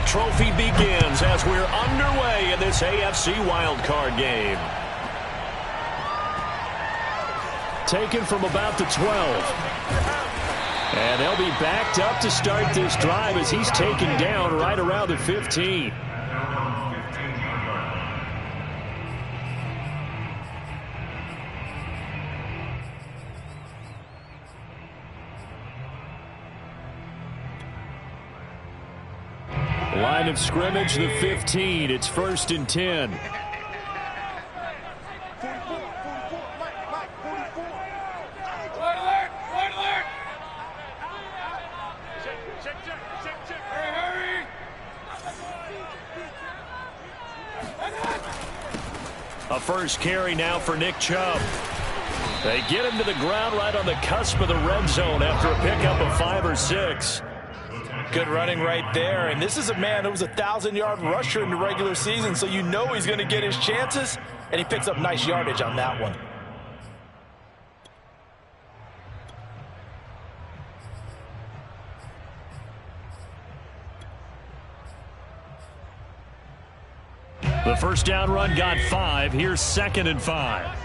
trophy begins as we're underway in this AFC wildcard game. Taken from about the 12. And they'll be backed up to start this drive as he's taken down right around the 15. Line of scrimmage, the 15. It's 1st and 10. A first carry now for Nick Chubb. They get him to the ground right on the cusp of the red zone after a pickup of 5 or 6. Good running right there. And this is a man who was a 1,000-yard rusher in the regular season, so you know he's going to get his chances, and he picks up nice yardage on that one. The first down run got 5. Here's 2nd and 5.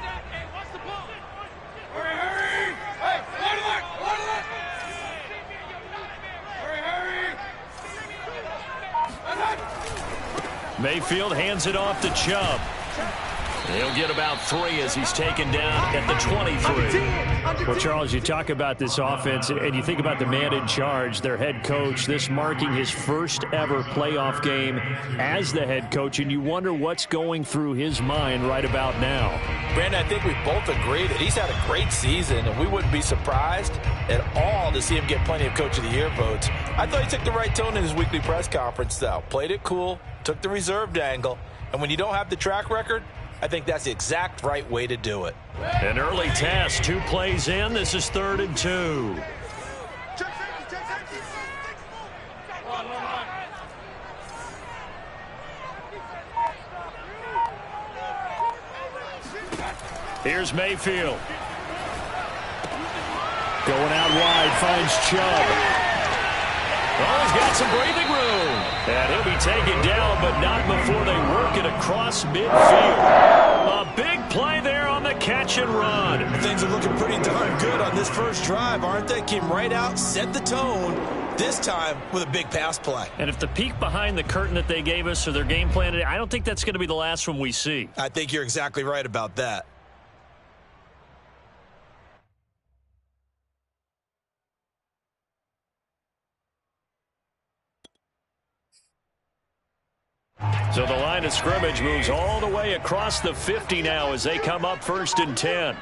Mayfield hands it off to Chubb. He'll get about 3 as he's taken down at the 23. Well, Charles, you talk about this offense, and you think about the man in charge, their head coach, this marking his first ever playoff game as the head coach, and you wonder what's going through his mind right about now. Brandon, I think we both agree that he's had a great season, and we wouldn't be surprised at all to see him get plenty of Coach of the Year votes. I thought he took the right tone in his weekly press conference, though. Played it cool, took the reserved angle, and when you don't have the track record, I think that's the exact right way to do it. An early test, 2 plays in. This is 3rd and 2. Here's Mayfield. Going out wide, finds Chubb. Oh, he's got some breathing room. And he'll be taken down, but not before they work it across midfield. A big play there on the catch and run. Things are looking pretty darn good on this first drive, aren't they? Came right out, set the tone, this time with a big pass play. And if the peek behind the curtain that they gave us or their game plan today, I don't think that's going to be the last one we see. I think you're exactly right about that. So the line of scrimmage moves all the way across the 50 now as they come up 1st and 10.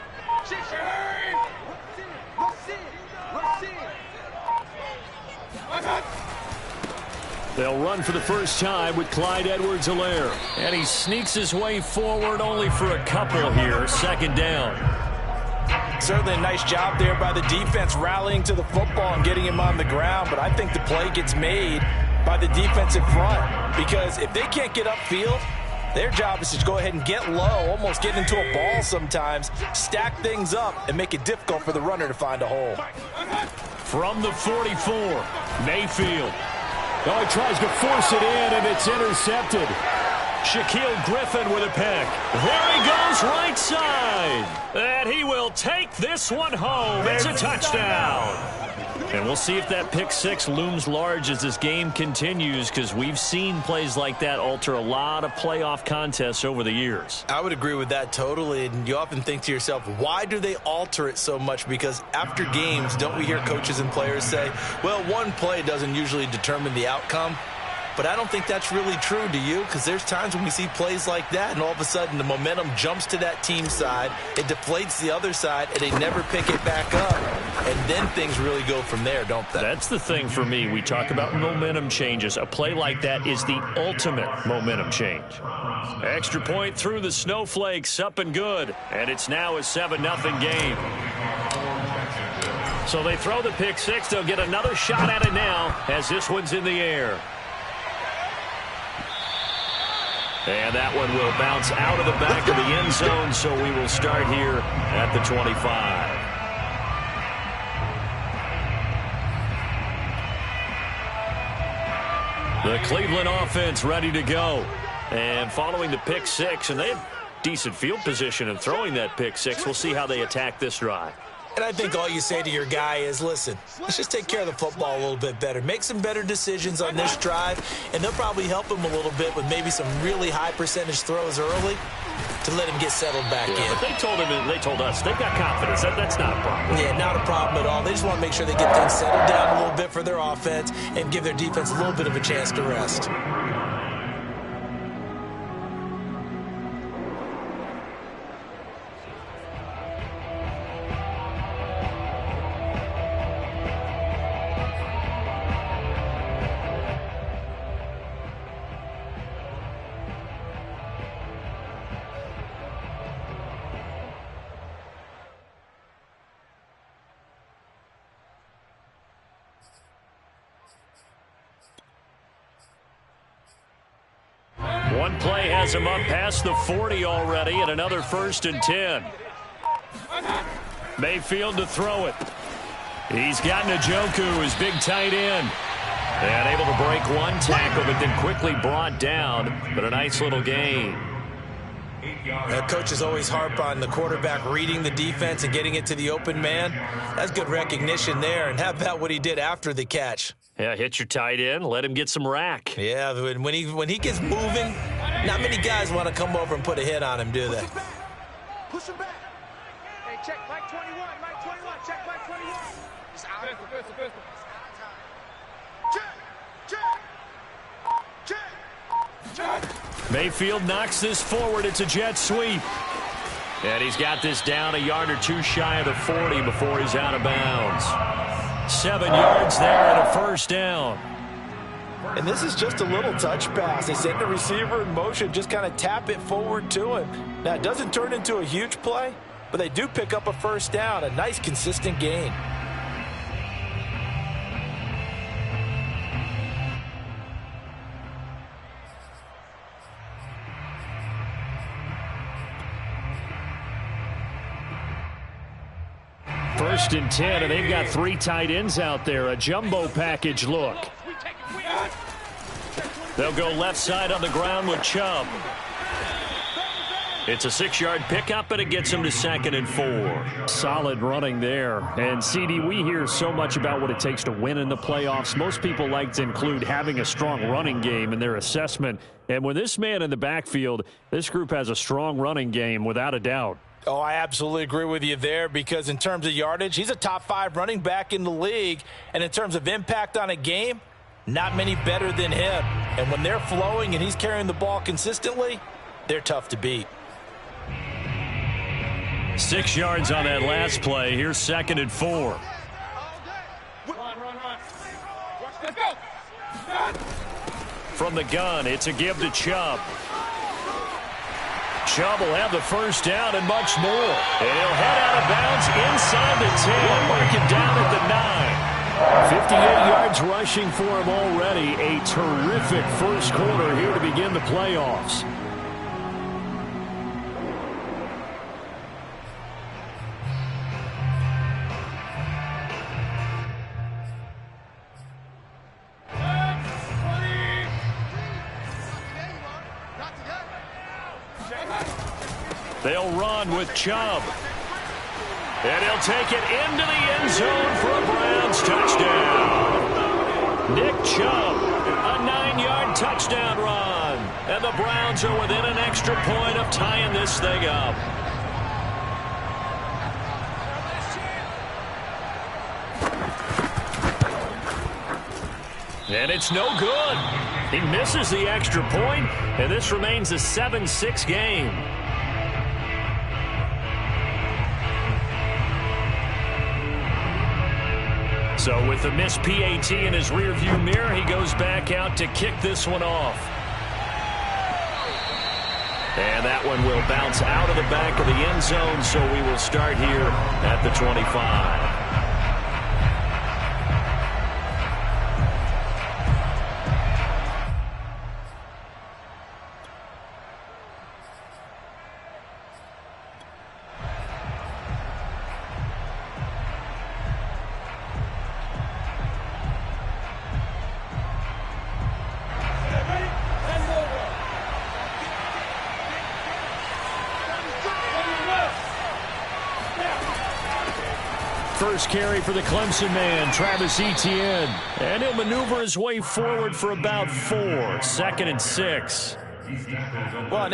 They'll run for the first time with Clyde Edwards-Helaire. And he sneaks his way forward only for a couple here. 2nd down. Certainly a nice job there by the defense rallying to the football and getting him on the ground. But I think the play gets made by the defensive front, because if they can't get upfield, their job is to go ahead and get low, almost get into a ball sometimes, stack things up, and make it difficult for the runner to find a hole. From the 44, Mayfield. Oh, he tries to force it in, and it's intercepted. Shaquille Griffin with a pick. There he goes, right side. And he will take this one home. It's a touchdown. And we'll see if that pick 6 looms large as this game continues, because we've seen plays like that alter a lot of playoff contests over the years. I would agree with that totally, and you often think to yourself, why do they alter it so much? Because after games, don't we hear coaches and players say, well, one play doesn't usually determine the outcome? But I don't think that's really true, do you? Because there's times when we see plays like that, and all of a sudden the momentum jumps to that team side, it deflates the other side, and they never pick it back up. And then things really go from there, don't they? That's the thing for me. We talk about momentum changes. A play like that is the ultimate momentum change. Extra point through the snowflakes, up and good. And it's now a 7-0 game. So they throw the pick 6. They'll get another shot at it now as this one's in the air. And that one will bounce out of the back of the end zone, so we will start here at the 25. The Cleveland offense ready to go. And following the pick six, and they had decent field position in throwing that pick six. We'll see how they attack this drive. And I think all you say to your guy is, listen, let's just take care of the football a little bit better. Make some better decisions on this drive, and they'll probably help him a little bit with maybe some really high percentage throws early to let him get settled back in. But they told him, and they told us, they've got confidence. That's not a problem. Yeah, not a problem at all. They just want to make sure they get things settled down a little bit for their offense and give their defense a little bit of a chance to rest. One play has him up past the 40 already, and another 1st and 10. Mayfield to throw it. He's got Njoku, his big tight end. And able to break one tackle, but then quickly brought down. But a nice little gain. Coaches always harp on the quarterback reading the defense and getting it to the open man. That's good recognition there. And how about what he did after the catch? Yeah, hit your tight end, let him get some rack. Yeah, when he gets moving, not many guys want to come over and put a hit on him, do they? Push him back. Hey, check Mike 21. Mike 21. Check Mike 21. It's out. Pistol. Check. Mayfield knocks this forward. It's a jet sweep. And he's got this down a yard or two shy of the 40 before he's out of bounds. 7 yards there and a 1st down. And this is just a little touch pass. They send the receiver in motion, just kind of tap it forward to him. Now, it doesn't turn into a huge play, but they do pick up a 1st down, a nice, consistent gain. First and 10, and they've got 3 tight ends out there. A jumbo package look. They'll go left side on the ground with Chubb. It's a 6-yard pickup, and it gets him to 2nd and 4. Solid running there. And, CD, we hear so much about what it takes to win in the playoffs. Most people like to include having a strong running game in their assessment. And with this man in the backfield, this group has a strong running game without a doubt. Oh, I absolutely agree with you there, because in terms of yardage, he's a top 5 running back in the league. And in terms of impact on a game, not many better than him. And when they're flowing and he's carrying the ball consistently, they're tough to beat. 6 yards on that last play. Here's 2nd and 4. Run. Let's go. From the gun, it's a give to Chubb. Chubb will have the 1st down and much more. And he'll head out of bounds inside the 10. Mark him down at the 9. 58 yards rushing for him already. A terrific first quarter here to begin the playoffs. They'll run with Chubb. And he'll take it into the end zone for a Browns touchdown. Nick Chubb, a 9-yard touchdown run. And the Browns are within an extra point of tying this thing up. And it's no good. He misses the extra point, and this remains a 7-6 game. So with the missed PAT in his rearview mirror, he goes back out to kick this one off. And that one will bounce out of the back of the end zone, so we will start here at the 25. first carry for the Clemson man, Travis Etienne. And he'll maneuver his way forward for about 4. 2nd and 6. Well,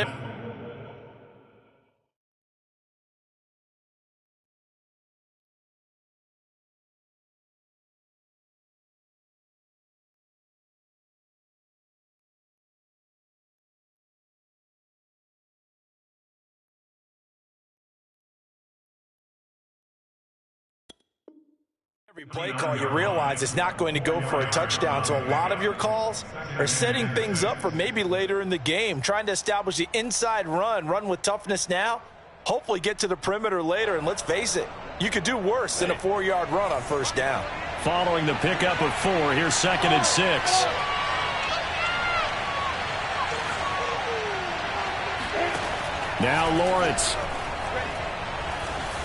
every play call, you realize it's not going to go for a touchdown, so a lot of your calls are setting things up for maybe later in the game, trying to establish the inside run with toughness now, hopefully get to the perimeter later, and let's face it, you could do worse than a 4-yard run on first down. Following the pickup of 4, here's 2nd and 6. Now Lawrence.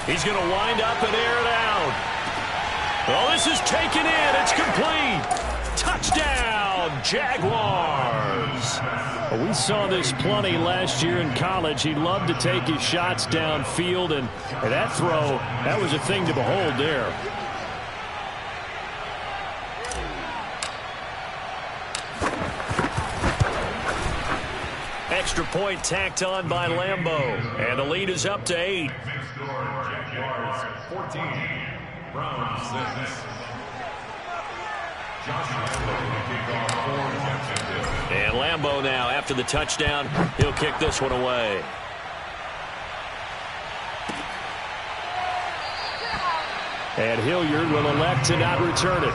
He's going to wind up and air it out. Well, this is taken in. It's complete. Touchdown, Jaguars. Well, we saw this plenty last year in college. He loved to take his shots downfield, and that throw, that was a thing to behold there. Extra point tacked on by Lambeau, and the lead is up to 8. Jaguars 14. Browns 6. And Lambeau now, after the touchdown, he'll kick this one away. And Hilliard will elect to not return it.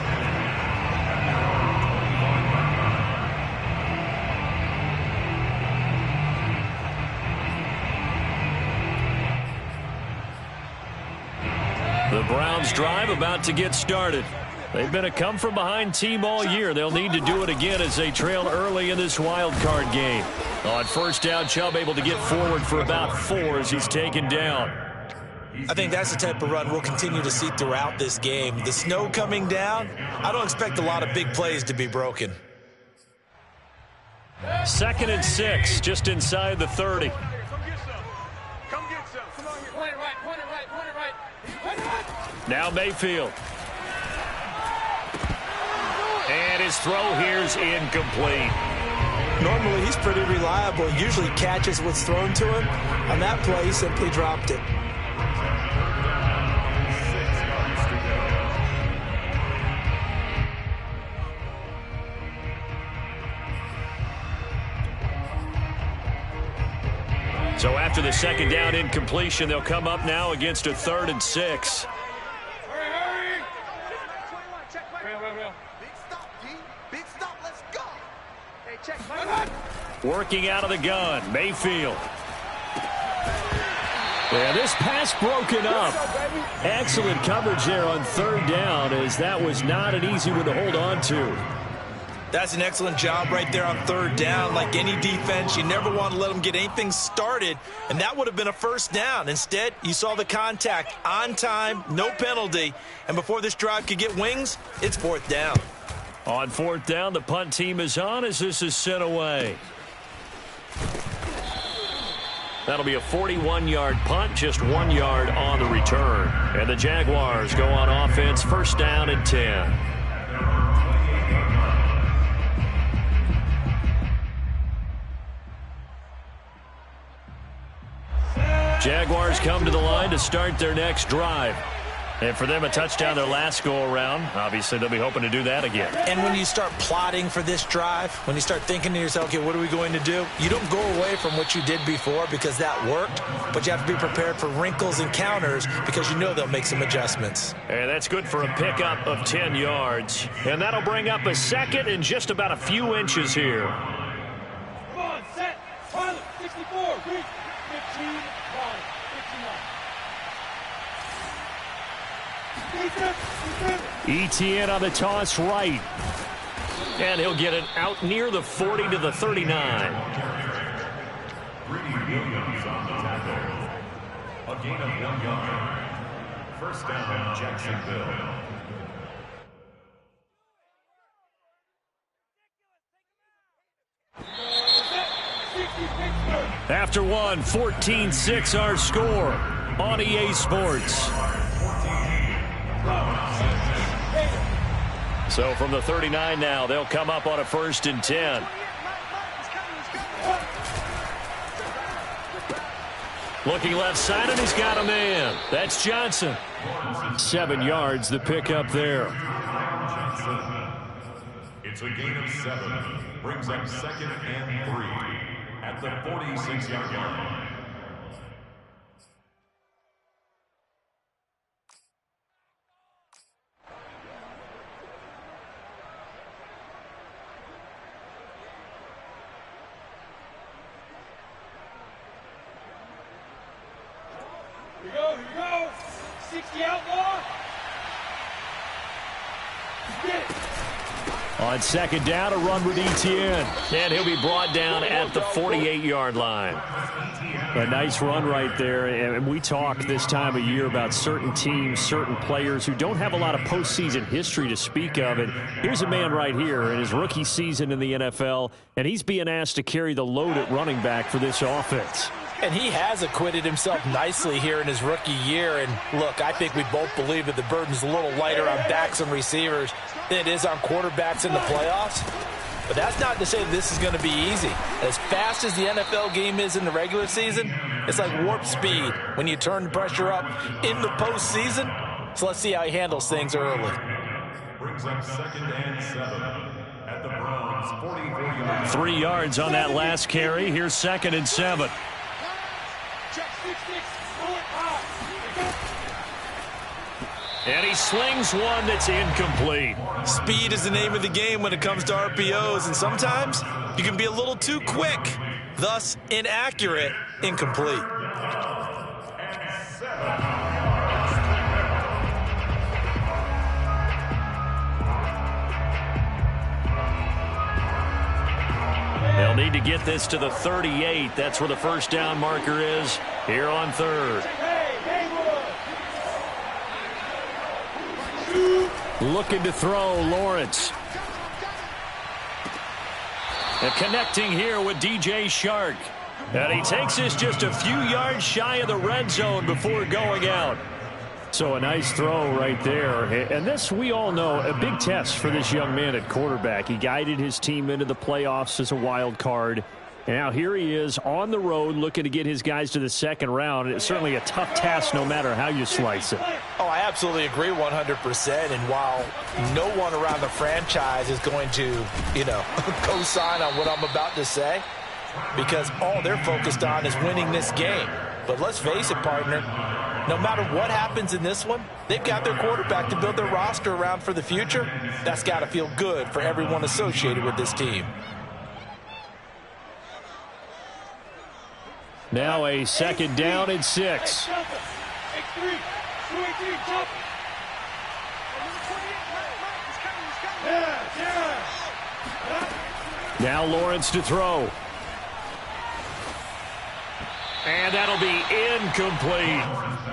The Browns drive about to get started. They've been a come-from-behind team all year. They'll need to do it again as they trail early in this wild card game. On first down, Chubb able to get forward for about 4 as he's taken down. I think that's the type of run we'll continue to see throughout this game. The snow coming down, I don't expect a lot of big plays to be broken. 2nd and 6, just inside the 30. Now Mayfield. And his throw here's incomplete. Normally he's pretty reliable. Usually catches what's thrown to him. On that play, he simply dropped it. So after the second down incompletion, they'll come up now against a 3rd and 6. Working out of the gun, Mayfield. Yeah, this pass broken up. Excellent coverage there on 3rd down, as that was not an easy one to hold on to. That's an excellent job right there on 3rd down. Like any defense, you never want to let them get anything started, and that would have been a first down. Instead, you saw the contact on time, no penalty, and before this drive could get wings, it's 4th down. On 4th down, the punt team is on as this is sent away. That'll be a 41-yard punt, just 1 yard on the return. And the Jaguars go on offense, 1st down and 10. Jaguars come to the line to start their next drive. And for them, a touchdown their last go-around. Obviously, they'll be hoping to do that again. And when you start plotting for this drive, when you start thinking to yourself, okay, what are we going to do? You don't go away from what you did before because that worked, but you have to be prepared for wrinkles and counters because you know they'll make some adjustments. And that's good for a pickup of 10 yards. And that'll bring up a 2nd and just about a few inches here. Come on, set, pilot, 64, 15, 59. Etienne on the toss right. And he'll get it out near the 40 to the 39. Williams on the tackle. A gain of 1 yard. First down, Jacksonville. After one, 14-6 our score on EA Sports. So from the 39 now, they'll come up on a 1st and 10. Looking left side, and he's got a man. That's Johnson. 7 yards, the pickup there. It's a gain of 7. Brings up 2nd and 3 at the 46-yard line. Here you go. 60 outlaw. Get it. On 2nd down, a run with Etienne. And he'll be brought down at the 48-yard line. A nice run right there. And we talk this time of year about certain teams, certain players who don't have a lot of postseason history to speak of. And here's a man right here in his rookie season in the NFL, and he's being asked to carry the load at running back for this offense. And he has acquitted himself nicely here in his rookie year. And look, I think we both believe that the burden's a little lighter on backs and receivers than it is on quarterbacks in the playoffs. But that's not to say that this is going to be easy. As fast as the NFL game is in the regular season, it's like warp speed when you turn the pressure up in the postseason. So let's see how he handles things early. Brings up 2nd and 7 at the Browns' 44-yard. 3 yards on that last carry. Here's 2nd and 7. Check 6-6. Pull it high. And he slings one that's incomplete. Speed is the name of the game when it comes to RPOs, and sometimes you can be a little too quick, thus inaccurate, incomplete. They'll need to get this to the 38. That's where the 1st down marker is here on 3rd. Looking to throw, Lawrence. And connecting here with DJ Shark. And he takes this just a few yards shy of the red zone before going out. So a nice throw right there. And this, we all know, a big test for this young man at quarterback. He guided his team into the playoffs as a wild card. And now here he is on the road looking to get his guys to the 2nd round. And it's certainly a tough task no matter how you slice it. Oh, I absolutely agree 100%. And while no one around the franchise is going to, co-sign on what I'm about to say, because all they're focused on is winning this game. But let's face it, partner, no matter what happens in this one, they've got their quarterback to build their roster around for the future. That's got to feel good for everyone associated with this team. Now a 2nd down and 6. Now Lawrence to throw. And that'll be incomplete.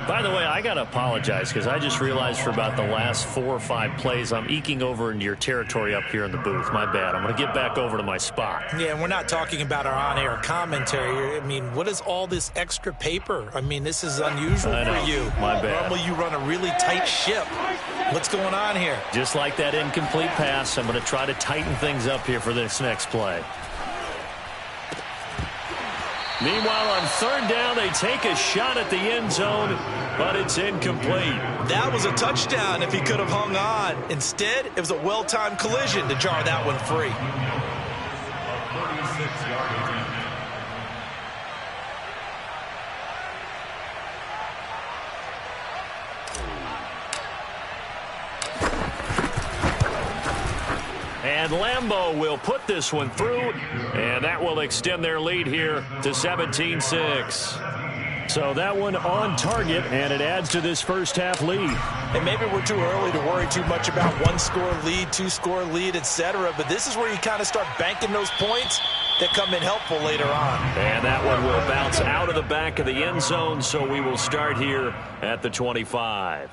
By the way, I got to apologize because I just realized for about the last 4 or 5 plays, I'm eking over into your territory up here in the booth. My bad. I'm going to get back over to my spot. Yeah, and we're not talking about our on-air commentary. I mean, what is all this extra paper? I mean, this is unusual for you. My bad. Normally you run a really tight ship. What's going on here? Just like that incomplete pass, I'm going to try to tighten things up here for this next play. Meanwhile, on 3rd down, they take a shot at the end zone, but it's incomplete. That was a touchdown if he could have hung on. Instead, it was a well-timed collision to jar that one free. 36-yard attempt. And Lambeau will put this one through, and that will extend their lead here to 17-6. So that one on target, and it adds to this first half lead. And maybe we're too early to worry too much about 1-score lead, 2-score lead, etc. But this is where you kind of start banking those points that come in helpful later on. And that one will bounce out of the back of the end zone, so we will start here at the 25.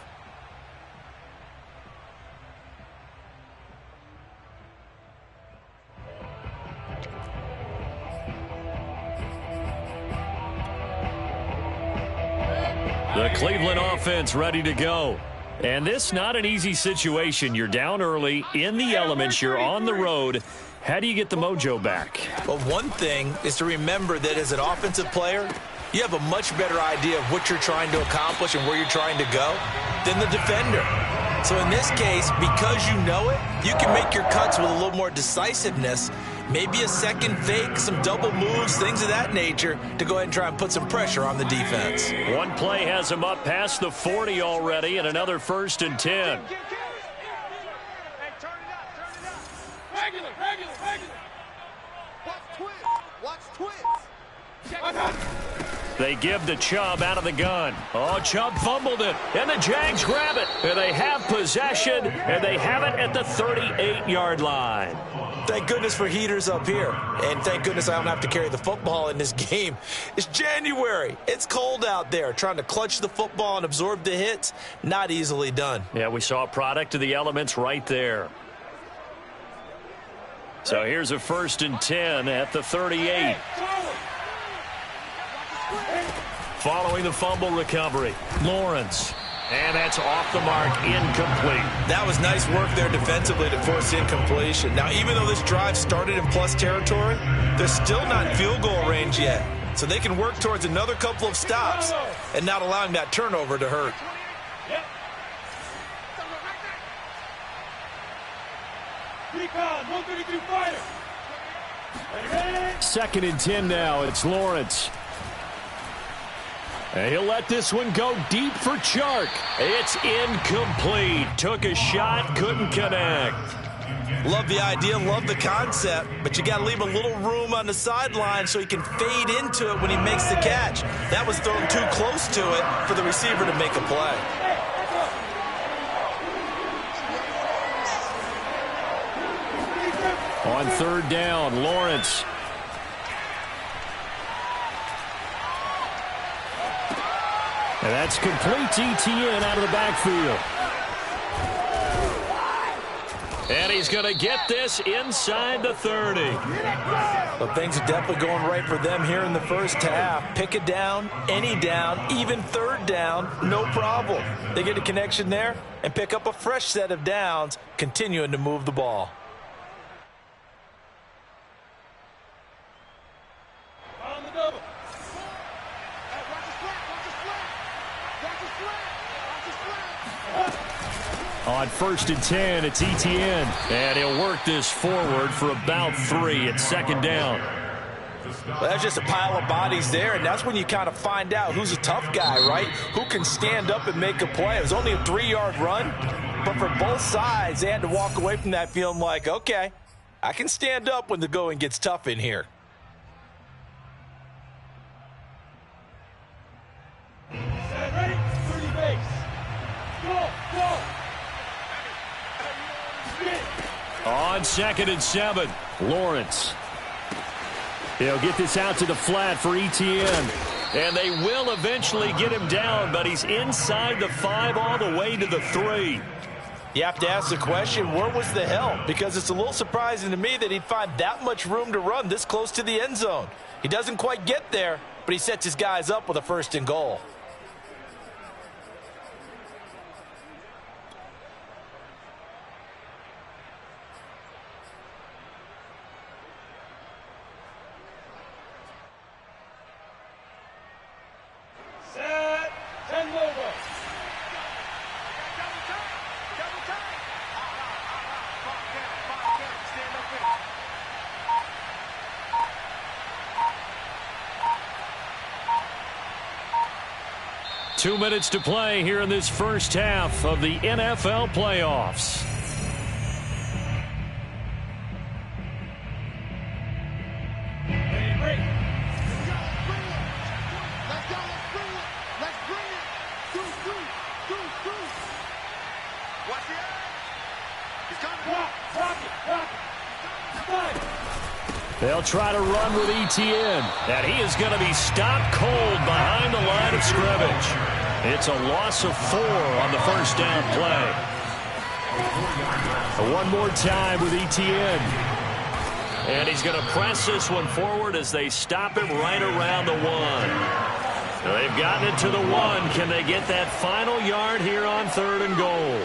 The Cleveland offense ready to go. And this not an easy situation. You're down early, in the elements, you're on the road. How do you get the mojo back? Well, one thing is to remember that as an offensive player, you have a much better idea of what you're trying to accomplish and where you're trying to go than the defender. So in this case, because you know it, you can make your cuts with a little more decisiveness, maybe a second fake, some double moves, things of that nature, to go ahead and try and put some pressure on the defense. One play has him up past the 40 already, and another 1st and 10. Hey, turn it up. Regular. Watch twins. They give to Chubb out of the gun. Oh, Chubb fumbled it, and the Jags grab it. And they have possession, and they have it at the 38-yard line. Thank goodness for heaters up here. And thank goodness I don't have to carry the football in this game. It's January. It's cold out there. Trying to clutch the football and absorb the hits, not easily done. Yeah, we saw a product of the elements right there. So here's a 1st and 10 at the 38. Following the fumble recovery, Lawrence. And that's off the mark, incomplete. That was nice work there defensively to force incompletion. Now, even though this drive started in plus territory, they're still not in field goal range yet. So they can work towards another couple of stops and not allowing that turnover to hurt. Recon, 132 fighter. 2nd and 10 now. It's Lawrence. And he'll let this one go deep for Chark. It's incomplete. Took a shot, couldn't connect. Love the idea, love the concept, but you got to leave a little room on the sideline so he can fade into it when he makes the catch. That was thrown too close to it for the receiver to make a play. On 3rd down, Lawrence. And that's complete to ETN out of the backfield. And he's going to get this inside the 30. Well, things are definitely going right for them here in the first half. Pick it down, any down, even 3rd down, no problem. They get a connection there and pick up a fresh set of downs, continuing to move the ball. On 1st and 10, it's ETN. And he'll work this forward for about 3 at 2nd down. Well, that's just a pile of bodies there, and that's when you kind of find out who's a tough guy, right? Who can stand up and make a play. It was only a 3-yard run, but for both sides, they had to walk away from that feeling like, okay, I can stand up when the going gets tough in here. Ready? 30 base. Go. On 2nd and 7, Lawrence. He'll get this out to the flat for ETN. And they will eventually get him down, but he's inside the 5 all the way to the 3. You have to ask the question, where was the help? Because it's a little surprising to me that he'd find that much room to run this close to the end zone. He doesn't quite get there, but he sets his guys up with a 1st and goal. Set. 10 logo. Double time. Stand up there. 2 minutes to play here in this first half of the NFL playoffs. They'll try to run with ETN, and he is going to be stopped cold behind the line of scrimmage. It's a loss of 4 on the first down play. One more time with ETN. And he's going to press this one forward as they stop him right around the 1. They've gotten it to the 1. Can they get that final yard here on 3rd and goal?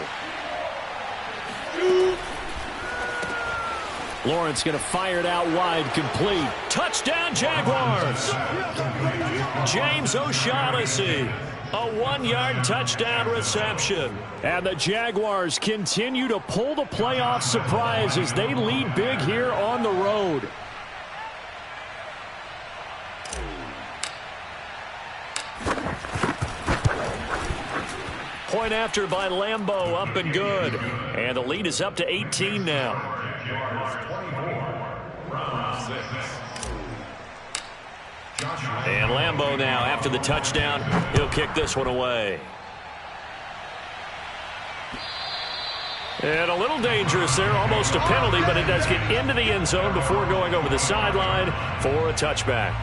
Lawrence going to fire it out wide, complete. Touchdown, Jaguars! James O'Shaughnessy, a 1-yard touchdown reception. And the Jaguars continue to pull the playoff surprise as they lead big here on the road. Point after by Lambeau, up and good. And the lead is up to 18 now. And Lambeau now, after the touchdown, he'll kick this one away. And a little dangerous there, almost a penalty, but it does get into the end zone before going over the sideline for a touchback.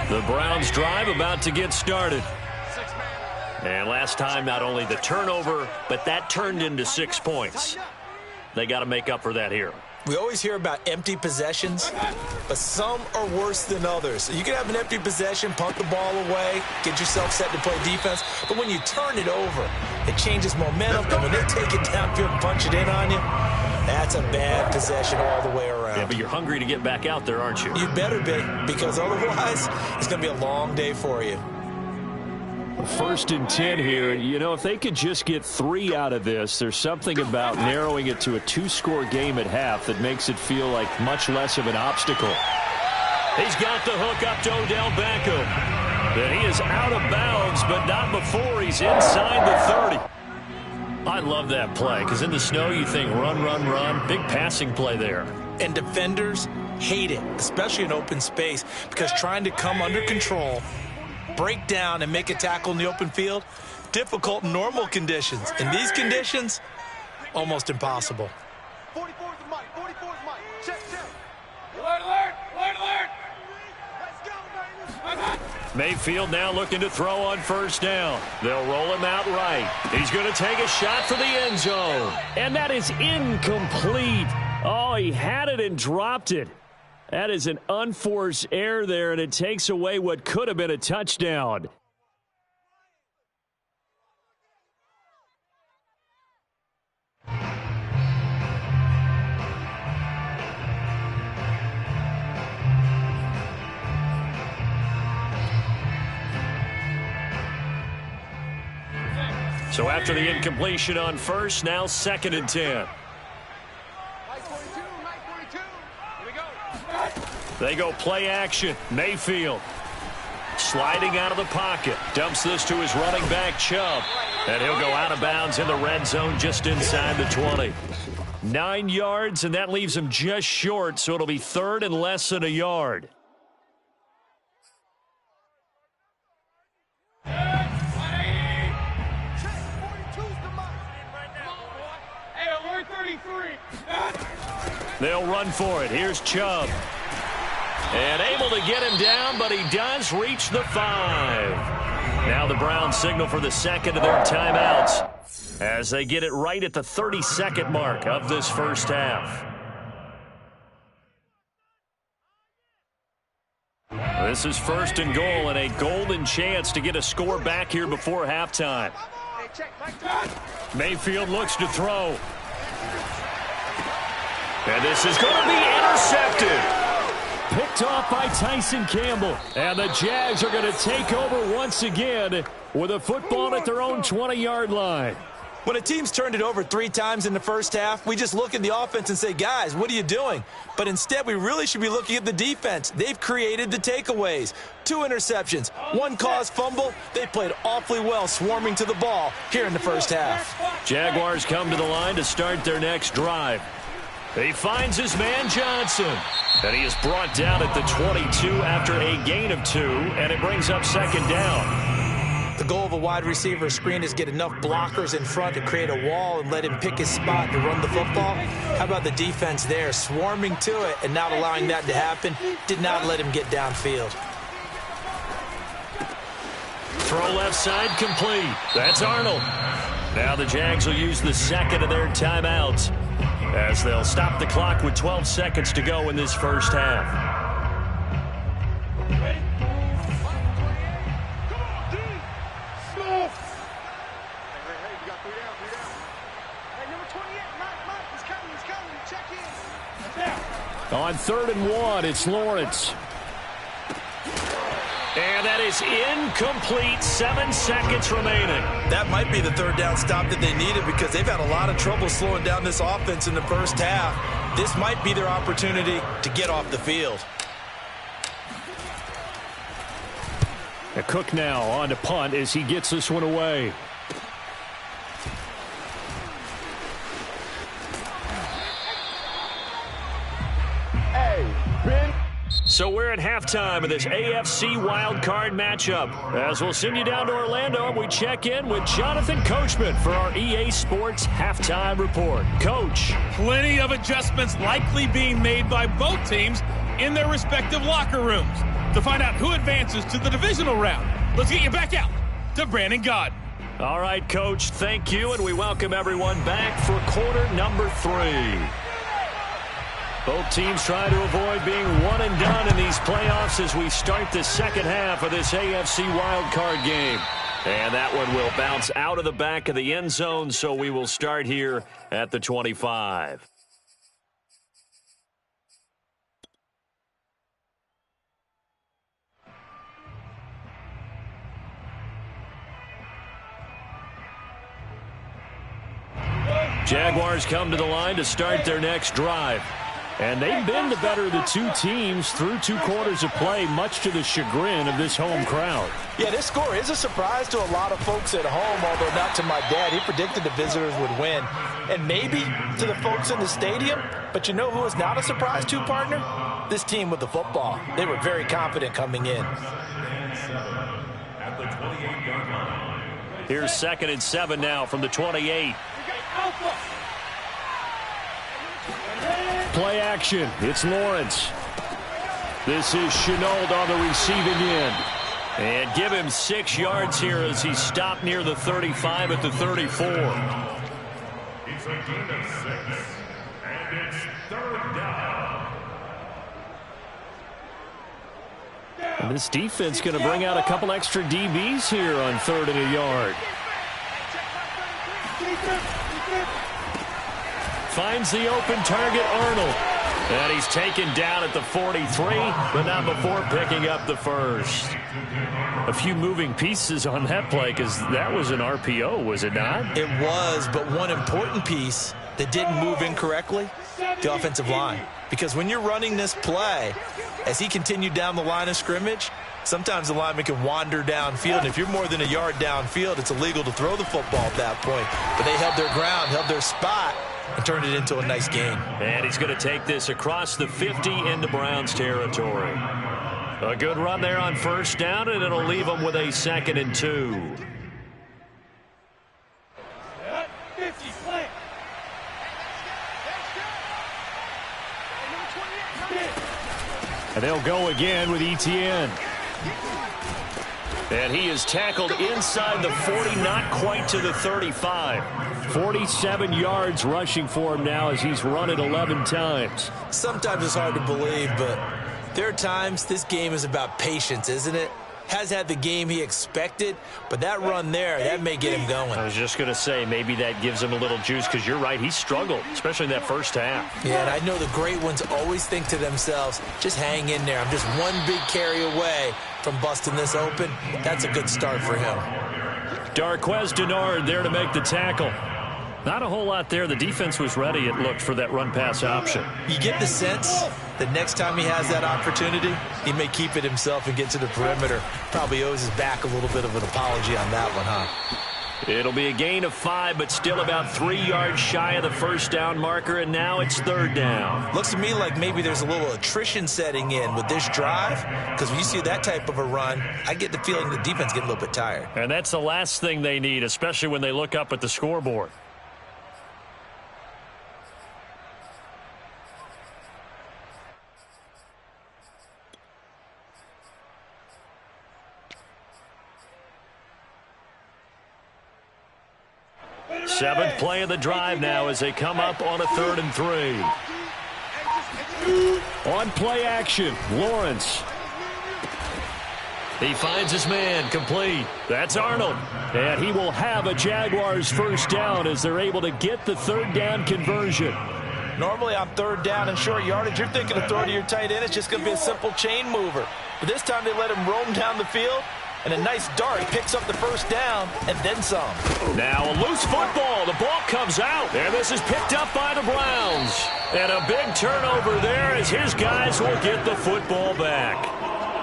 The Browns drive about to get started. And last time, not only the turnover, but that turned into 6 points. They got to make up for that here. We always hear about empty possessions, but some are worse than others. You can have an empty possession, punt the ball away, get yourself set to play defense, but when you turn it over, it changes momentum, and when they take it downfield and punch it in on you, that's a bad possession all the way around. Yeah, but you're hungry to get back out there, aren't you? You better be, because otherwise, it's going to be a long day for you. 1st and 10 here. You know, if they could just get 3 out of this, there's something about narrowing it to a 2-score game at half that makes it feel like much less of an obstacle. He's got the hook up to Odell Beckham. And he is out of bounds, but not before he's inside the 30. I love that play, because in the snow you think run, run, run. Big passing play there. And defenders hate it, especially in open space, because trying to come under control, break down and make a tackle in the open field, difficult in normal conditions. In these conditions, almost impossible. 44's the mic. 44's mic. Check, check. Alert, alert, alert, alert. Let's go, baby. Mayfield now looking to throw on 1st down. They'll roll him out right. He's going to take a shot for the end zone. And that is incomplete. Oh, he had it and dropped it. That is an unforced error there, and it takes away what could have been a touchdown. So after the incompletion on 1st, now 2nd and 10. They go play action. Mayfield sliding out of the pocket. Dumps this to his running back, Chubb. And he'll go out of bounds in the red zone just inside the 20. 9 yards, and that leaves him just short, so it'll be 3rd and less than a yard. They'll run for it. Here's Chubb. And able to get him down, but he does reach the 5. Now the Browns signal for the 2nd of their timeouts as they get it right at the 32nd mark of this 1st half. This is 1st and goal and a golden chance to get a score back here before halftime. Mayfield looks to throw. And this is going to be intercepted. Picked off by Tyson Campbell. And the Jags are going to take over once again with a football at their own 20-yard line. When a team's turned it over 3 times in the 1st half, we just look at the offense and say, guys, what are you doing? But instead, we really should be looking at the defense. They've created the takeaways. 2 interceptions, 1 caused fumble. They played awfully well swarming to the ball here in the 1st half. Jaguars come to the line to start their next drive. He finds his man Johnson. And he is brought down at the 22 after a gain of 2, and it brings up 2nd down. The goal of a wide receiver screen is get enough blockers in front to create a wall and let him pick his spot to run the football. How about the defense there, swarming to it and not allowing that to happen? Did not let him get downfield. Throw left side complete. That's Arnold. Now the Jags will use the second of their timeouts as they'll stop the clock with 12 seconds to go in this first half. On 3rd and 1, it's Lawrence. And that is incomplete. 7 seconds remaining. That might be the third down stop that they needed because they've had a lot of trouble slowing down this offense in the first half. This might be their opportunity to get off the field. Cook now on to punt as he gets this one away. So we're at halftime of this AFC wildcard matchup. As we'll send you down to Orlando, we check in with Jonathan Coachman for our EA Sports Halftime Report. Coach. Plenty of adjustments likely being made by both teams in their respective locker rooms. To find out who advances to the divisional round, let's get you back out to Brandon Gaudin. All right, Coach, thank you, and we welcome everyone back for quarter number 3. Both teams try to avoid being one and done in these playoffs as we start the second half of this AFC wildcard game. And that one will bounce out of the back of the end zone, so we will start here at the 25. Jaguars come to the line to start their next drive. And they've been the better of the two teams through 2 quarters of play, much to the chagrin of this home crowd. Yeah, this score is a surprise to a lot of folks at home, although not to my dad. He predicted the visitors would win. And maybe to the folks in the stadium. But you know who is not a surprise to, partner? This team with the football. They were very confident coming in. Here's 2nd and 7 now from the 28. Play action. It's Lawrence. This is Chenault on the receiving end. And give him 6 yards here as he stopped near the 35 at the 34. It's a gain of 6, and it's 3rd down. And this defense going to bring out a couple extra DBs here on 3rd and a yard. Finds the open target, Arnold. And he's taken down at the 43, but not before picking up the first. A few moving pieces on that play because that was an RPO, was it not? It was, but one important piece that didn't move incorrectly, the offensive line. Because when you're running this play, as he continued down the line of scrimmage, sometimes the lineman can wander downfield. And if you're more than a yard downfield, it's illegal to throw the football at that point. But they held their ground, held their spot, and turned it into a nice gain. And he's going to take this across the 50 into Browns territory. A good run there on 1st down, and it'll leave them with a 2nd and 2. And they'll go again with Etienne. And he is tackled inside the 40, not quite to the 35. 47 yards rushing for him now as he's run it 11 times. Sometimes it's hard to believe, but there are times this game is about patience, isn't it? Has had the game he expected, but that run there, that may get him going. I was just going to say, maybe that gives him a little juice because you're right, he struggled, especially in that first half. Yeah, and I know the great ones always think to themselves, just hang in there. I'm just one big carry away from busting this open. That's a good start for him. Darquez Denard there to make the tackle. Not a whole lot there. The defense was ready, it looked, for that run-pass option. You get the sense that next time he has that opportunity, he may keep it himself and get to the perimeter. Probably owes his back a little bit of an apology on that one, huh? It'll be a gain of 5, but still about 3 yards shy of the 1st down marker, and now it's 3rd down. Looks to me like maybe there's a little attrition setting in with this drive, because when you see that type of a run, I get the feeling the defense getting a little bit tired. And that's the last thing they need, especially when they look up at the scoreboard. Seventh play of the drive now as they come up on a 3rd and 3. On play action, Lawrence. He finds his man, complete. That's Arnold. And he will have a Jaguars first down as they're able to get the 3rd down conversion. Normally on 3rd down and short yardage, you're thinking of throwing to your tight end. It's just going to be a simple chain mover. But this time they let him roam down the field. And a nice dart picks up the first down and then some. Now a loose football. The ball comes out. And this is picked up by the Browns. And a big turnover there as his guys will get the football back.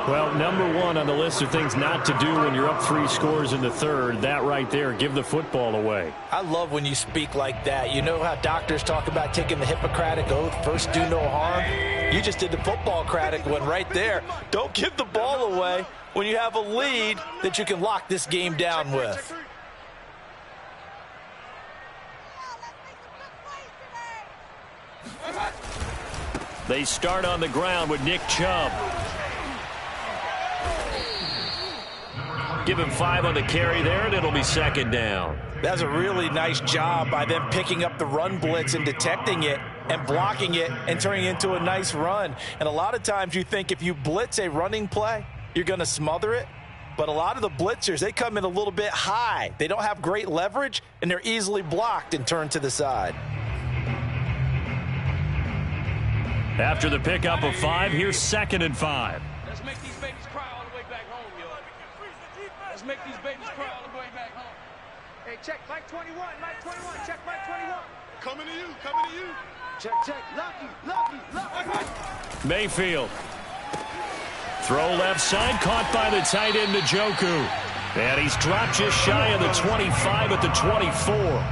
Well, number one on the list of things not to do when you're up 3 scores in the 3rd, that right there, give the football away. I love when you speak like that. You know how doctors talk about taking the Hippocratic Oath, first do no harm? You just did the football-cratic one right there. Don't give the ball away when you have a lead that you can lock this game down with. They start on the ground with Nick Chubb. Give him 5 on the carry there, and it'll be 2nd down. That's a really nice job by them picking up the run blitz and detecting it and blocking it and turning it into a nice run. And a lot of times you think if you blitz a running play, you're going to smother it. But a lot of the blitzers, they come in a little bit high. They don't have great leverage, and they're easily blocked and turned to the side. After the pickup of 5, here's 2nd and 5. Let's make these babies cry all the way back home, yo. Let's make these babies cry all the way back home. Hey, check Mike 21, Mike 21, check Mike 21. Coming to you, coming to you. Check, Lucky. Mayfield. Throw left side, caught by the tight end, Njoku. And he's dropped just shy of the 25 at the 24.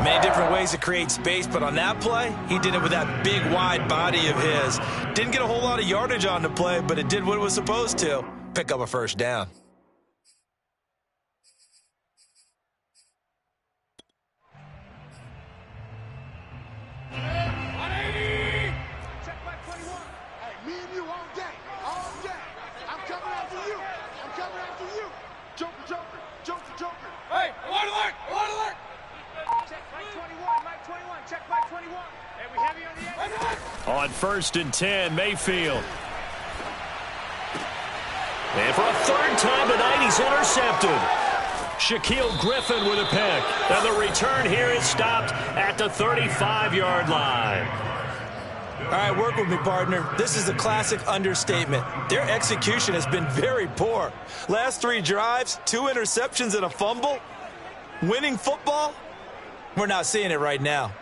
Many different ways to create space, but on that play, he did it with that big, wide body of his. Didn't get a whole lot of yardage on the play, but it did what it was supposed to. Pick up a first down. Check Mike 21. Hey, me and you all day. I'm coming after you. Joker. Hey, alert! Check Mike 21, check Mike 21. Hey, we heavy on the edge. On 1st and 10, Mayfield. And for a 3rd time tonight, he's intercepted. Shaquille Griffin with a pick. And the return here is stopped at the 35-yard line. All right, work with me, partner. This is a classic understatement. Their execution has been very poor. Last 3 drives, 2 interceptions and a fumble. Winning football? We're not seeing it right now.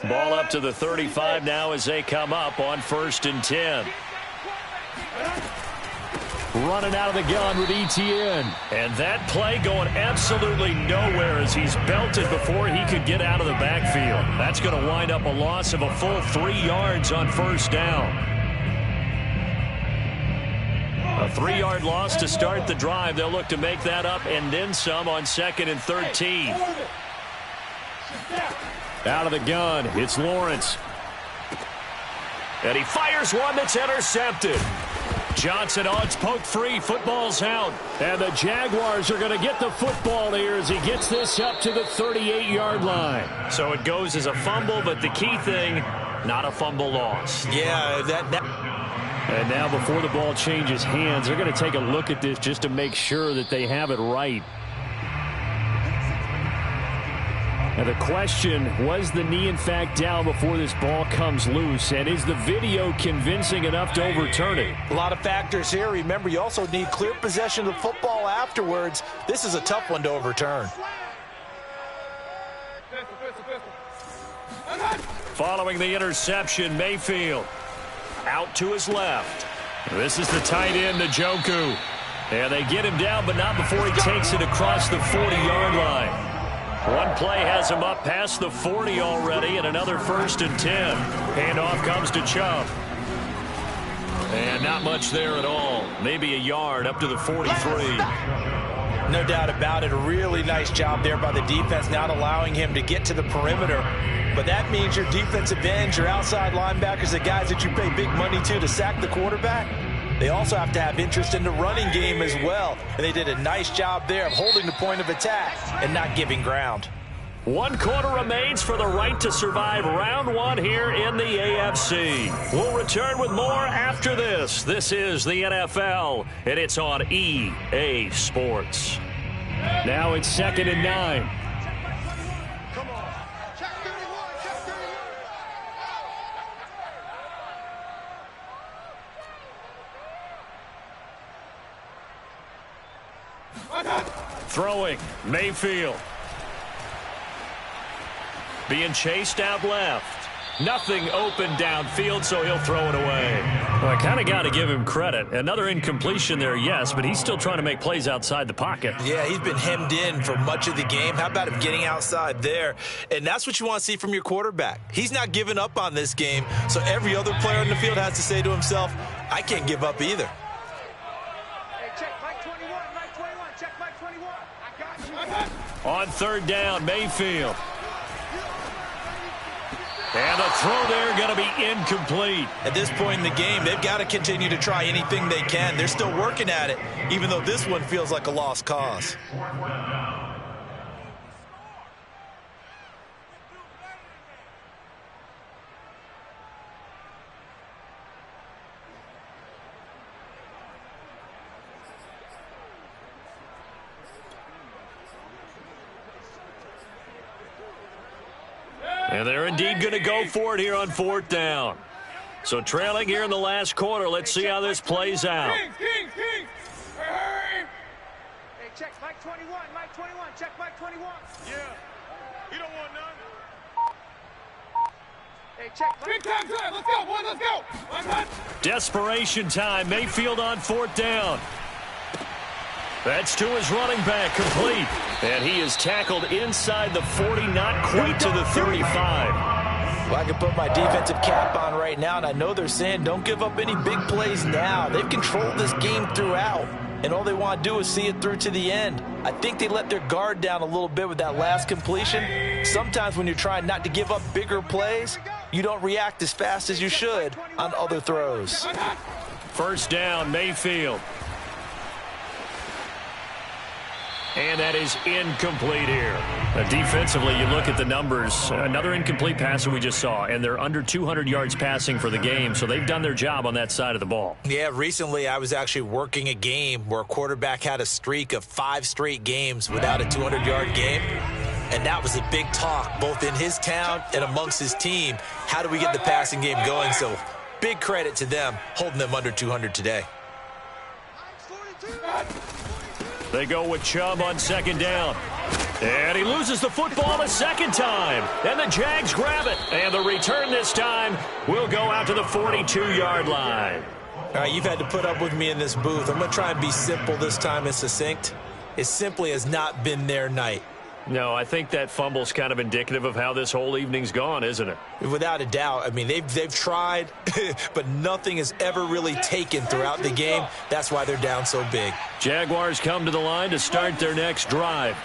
Ball up to the 35 now as they come up on 1st and 10. Running out of the gun with ETN. And that play going absolutely nowhere as he's belted before he could get out of the backfield. That's going to wind up a loss of a full 3 yards on 1st down. A 3-yard loss to start the drive. They'll look to make that up and then some on 2nd and 13. Out of the gun, it's Lawrence. And he fires one that's intercepted. Johnson, it's poked free. Football's out. And the Jaguars are going to get the football here as he gets this up to the 38-yard line. So it goes as a fumble, but the key thing, not a fumble loss. Yeah, And now before the ball changes hands, they're going to take a look at this just to make sure that they have it right. Now the question, was the knee in fact down before this ball comes loose? And is the video convincing enough to overturn it? A lot of factors here. Remember, you also need clear possession of the football afterwards. This is a tough one to overturn. Following the interception, Mayfield out to his left. This is the tight end, Njoku. And they get him down, but not before he takes it across the 40-yard line. One play has him up past the 40 already, and another 1st and 10. Handoff comes to Chubb. And not much there at all. Maybe a yard up to the 43. No doubt about it. A really nice job there by the defense, not allowing him to get to the perimeter. But that means your defensive ends, your outside linebackers, the guys that you pay big money to sack the quarterback, they also have to have interest in the running game as well. And they did a nice job there of holding the point of attack and not giving ground. 1 quarter remains for the right to survive round 1 here in the AFC. We'll return with more after this. This is the NFL, and it's on EA Sports. Now it's 2nd and 9. Come on. Check 31, check 31. Throwing, Mayfield. Being chased out left. Nothing open downfield, so he'll throw it away. Well, I kind of got to give him credit. Another incompletion there, yes, but he's still trying to make plays outside the pocket. Yeah, he's been hemmed in for much of the game. How about him getting outside there? And that's what you want to see from your quarterback. He's not giving up on this game, so every other player in the field has to say to himself, I can't give up either. Hey, check Mike 21, Mike 21, check Mike 21. I got you. On 3rd down, Mayfield. And the throw there going to be incomplete. At this point in the game, they've got to continue to try anything they can. They're still working at it, even though this one feels like a lost cause. And they're indeed going to go for it here on 4th down. So trailing here in the last quarter. Let's see how this plays out. Hey, check Mike 21, Mike 21, check Mike 21. Yeah. You don't want none. Hey, check Mike. Big time drive. Let's go, boy. Let's go. Desperation time. Mayfield on 4th down. That's to his running back, complete. And he is tackled inside the 40, not quite to the 35. Well, I can put my defensive cap on right now, and I know they're saying don't give up any big plays now. They've controlled this game throughout, and all they want to do is see it through to the end. I think they let their guard down a little bit with that last completion. Sometimes when you're trying not to give up bigger plays, you don't react as fast as you should on other throws. 1st down, Mayfield. And that is incomplete here. Defensively, you look at the numbers. Another incomplete pass that we just saw, and they're under 200 yards passing for the game, so they've done their job on that side of the ball. Yeah, recently I was actually working a game where a quarterback had a streak of 5 straight games without a 200-yard game. And that was a big talk, both in his town and amongst his team. How do we get the passing game going? So big credit to them holding them under 200 today. They go with Chubb on 2nd down. And he loses the football a 2nd time. And the Jags grab it. And the return this time will go out to the 42-yard line. All right, you've had to put up with me in this booth. I'm going to try and be simple this time and succinct. It simply has not been their night. No, I think that fumble's kind of indicative of how this whole evening's gone, isn't it? Without a doubt. I mean, they've tried, but nothing has ever really taken throughout the game. That's why they're down so big. Jaguars come to the line to start their next drive.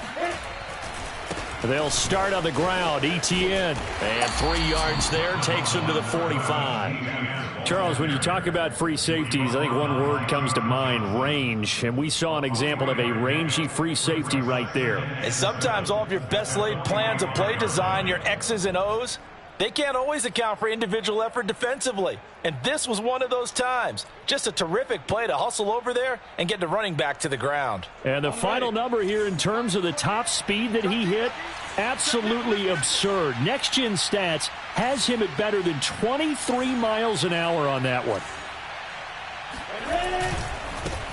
They'll start on the ground. ETN. And 3 yards there takes them to the 45. Charles, when you talk about free safeties, I think one word comes to mind, range. And we saw an example of a rangy free safety right there. And sometimes all of your best laid plans of play design, your X's and O's, they can't always account for individual effort defensively. And this was one of those times. Just a terrific play to hustle over there and get the running back to the ground. And the final number here in terms of the top speed that he hit, absolutely absurd. Next Gen Stats has him at better than 23 miles an hour on that one.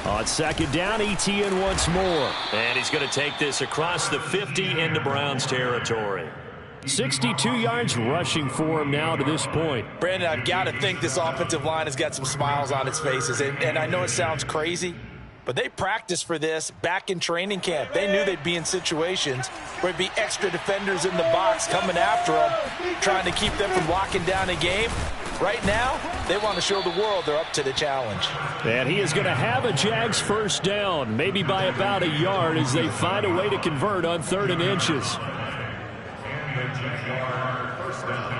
On 2nd down, ETN once more. And he's going to take this across the 50 into Browns territory. 62 yards rushing for him now to this point. Brandon, I've got to think this offensive line has got some smiles on its faces. And I know it sounds crazy, but they practiced for this back in training camp. They knew they'd be in situations where it'd be extra defenders in the box coming after them, trying to keep them from locking down a game. Right now, they want to show the world they're up to the challenge. And he is going to have a Jags 1st down, maybe by about a yard as they find a way to convert on 3rd and inches. Jaguar 1st down.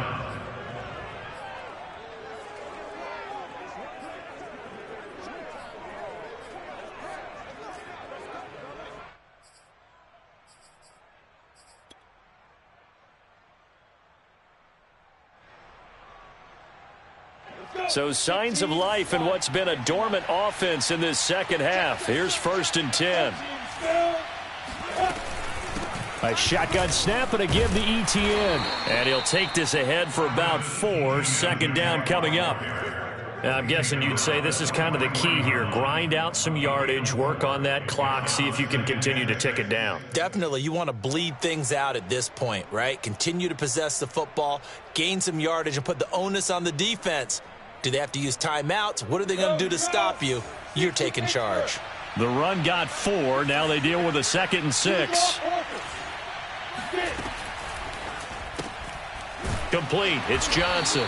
So signs of life in what's been a dormant offense in this second half. Here's 1st and 10. A shotgun snap and a give to ETN. And he'll take this ahead for about 4. 2nd down coming up. I'm guessing you'd say this is kind of the key here. Grind out some yardage, work on that clock, see if you can continue to tick it down. Definitely. You want to bleed things out at this point, right? Continue to possess the football, gain some yardage, and put the onus on the defense. Do they have to use timeouts? What are they going to do to stop you? You're taking charge. The run got 4. Now they deal with a 2nd and 6. Complete. It's Johnson.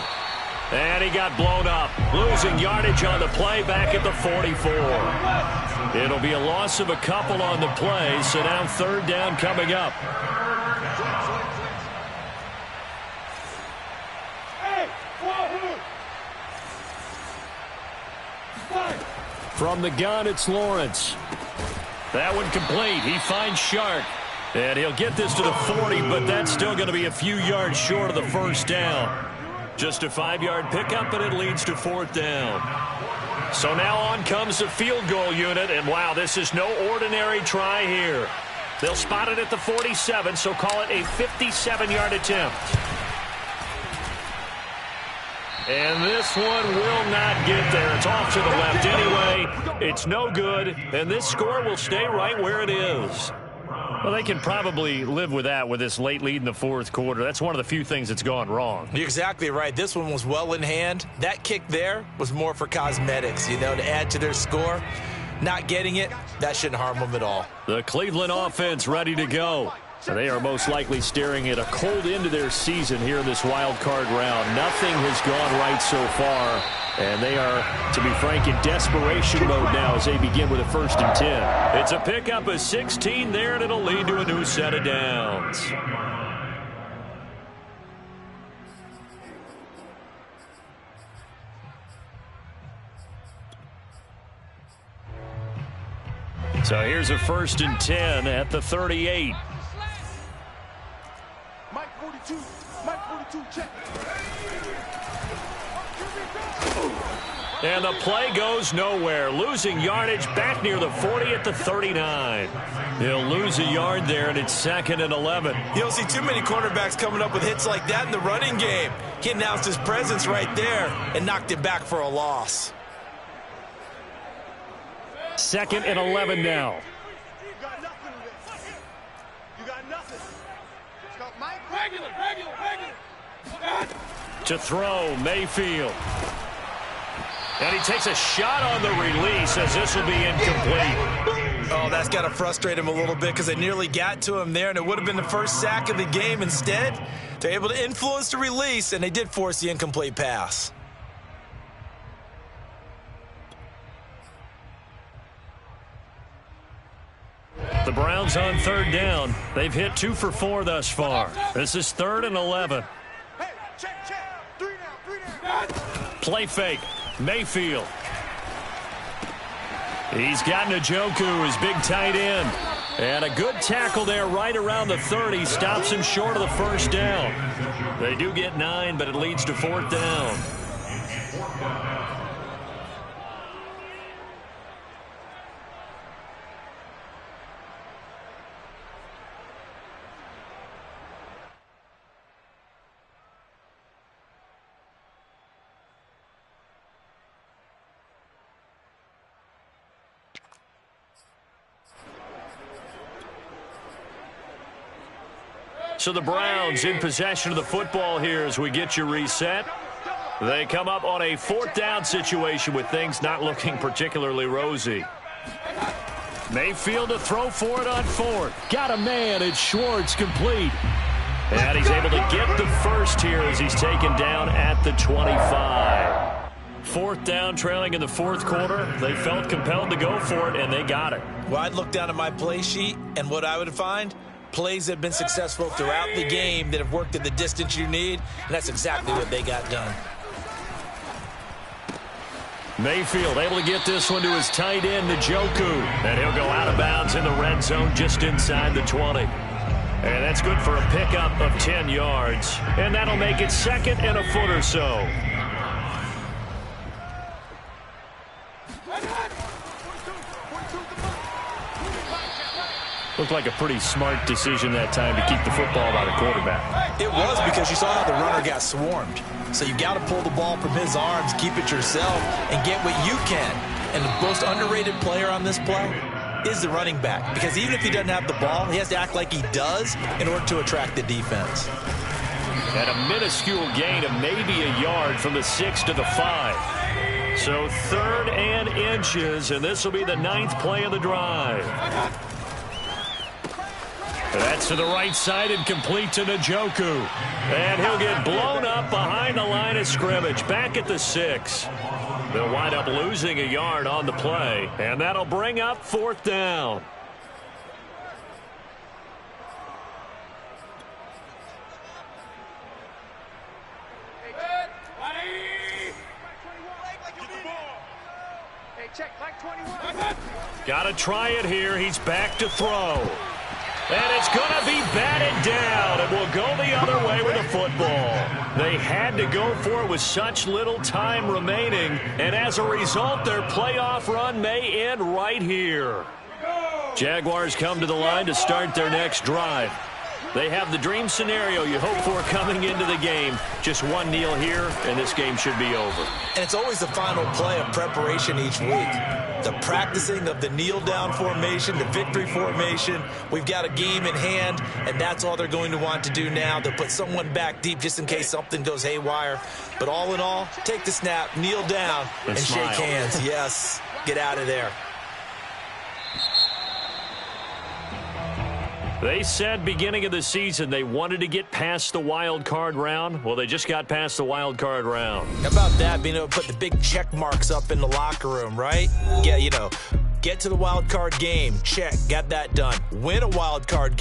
And he got blown up. Losing yardage on the play back at the 44. It'll be a loss of a couple on the play, so now 3rd down coming up. From the gun, it's Lawrence. That one complete. He finds Shark. And he'll get this to the 40, but that's still going to be a few yards short of the 1st down. Just a 5-yard pickup, and it leads to 4th down. So now on comes the field goal unit, and wow, this is no ordinary try here. They'll spot it at the 47, so call it a 57-yard attempt. And this one will not get there. It's off to the left anyway. It's no good, and this score will stay right where it is. Well, they can probably live with that with this late lead in the 4th quarter. That's one of the few things that's gone wrong. You're exactly right. This one was well in hand. That kick there was more for cosmetics, to add to their score. Not getting it, that shouldn't harm them at all. The Cleveland offense ready to go. They are most likely staring at a cold end to their season here in this wild card round. Nothing has gone right so far, and they are, to be frank, in desperation mode now as they begin with a 1st and 10. It's a pickup of 16 there, and it'll lead to a new set of downs. So here's a 1st and 10 at the 38. Mike 42, check. And the play goes nowhere. Losing yardage back near the 40 at the 39. He'll lose a yard there, and it's 2nd and 11. You don't see too many quarterbacks coming up with hits like that in the running game. He announced his presence right there and knocked it back for a loss. 2nd and 11 now. You got nothing in this. You got nothing. Mike, regular. To throw, Mayfield. And he takes a shot on the release as this will be incomplete. Oh, that's got to frustrate him a little bit because they nearly got to him there, and it would have been the first sack of the game. Instead, they're able to influence the release, and they did force the incomplete pass. The Browns on 3rd down. They've hit 2 for 4 thus far. This is 3rd and 11. Hey, check. 3 down. Play fake. Mayfield. He's got Njoku, his big tight end. And a good tackle there right around the 30. Stops him short of the 1st down. They do get 9, but it leads to 4th down. So the Browns in possession of the football here as we get you reset. They come up on a 4th down situation with things not looking particularly rosy. Mayfield to throw for it on 4th. Got a man. It's Schwartz, complete. And he's able to get the first here as he's taken down at the 25. 4th down, trailing in the 4th quarter. They felt compelled to go for it, and they got it. Well, I'd look down at my play sheet, and what I would find, plays that have been successful throughout the game that have worked at the distance you need, and that's exactly what they got done. Mayfield able to get this one to his tight end, Njoku. And he'll go out of bounds in the red zone just inside the 20. And that's good for a pickup of 10 yards. And that'll make it 2nd and a foot or so. Looked like a pretty smart decision that time to keep the football by the quarterback. It was, because you saw how the runner got swarmed. So you got to pull the ball from his arms, keep it yourself, and get what you can. And the most underrated player on this play is the running back, because even if he doesn't have the ball, he has to act like he does in order to attract the defense. And a minuscule gain of maybe a yard from the 6 to the 5. So 3rd and inches, and this will be the 9th play of the drive. That's to the right side and complete to Njoku. And he'll get blown up behind the line of scrimmage, back at the 6. They'll wind up losing a yard on the play, and that'll bring up 4th down. Got to try it here. He's back to throw. And it's going to be batted down. It will go the other way with the football. They had to go for it with such little time remaining. And as a result, their playoff run may end right here. Jaguars come to the line to start their next drive. They have the dream scenario you hope for coming into the game. Just one kneel here, and this game should be over. And it's always the final play of preparation each week. The practicing of the kneel-down formation, the victory formation. We've got a game in hand, and that's all they're going to want to do now. They'll put someone back deep just in case something goes haywire. But all in all, take the snap, kneel down, and shake hands. Yes, get out of there. They said beginning of the season they wanted to get past the wild card round. Well, they just got past the wild card round. How about that, being able to put the big check marks up in the locker room, right? Yeah, get to the wild card game. Check, got that done. Win a wild card game.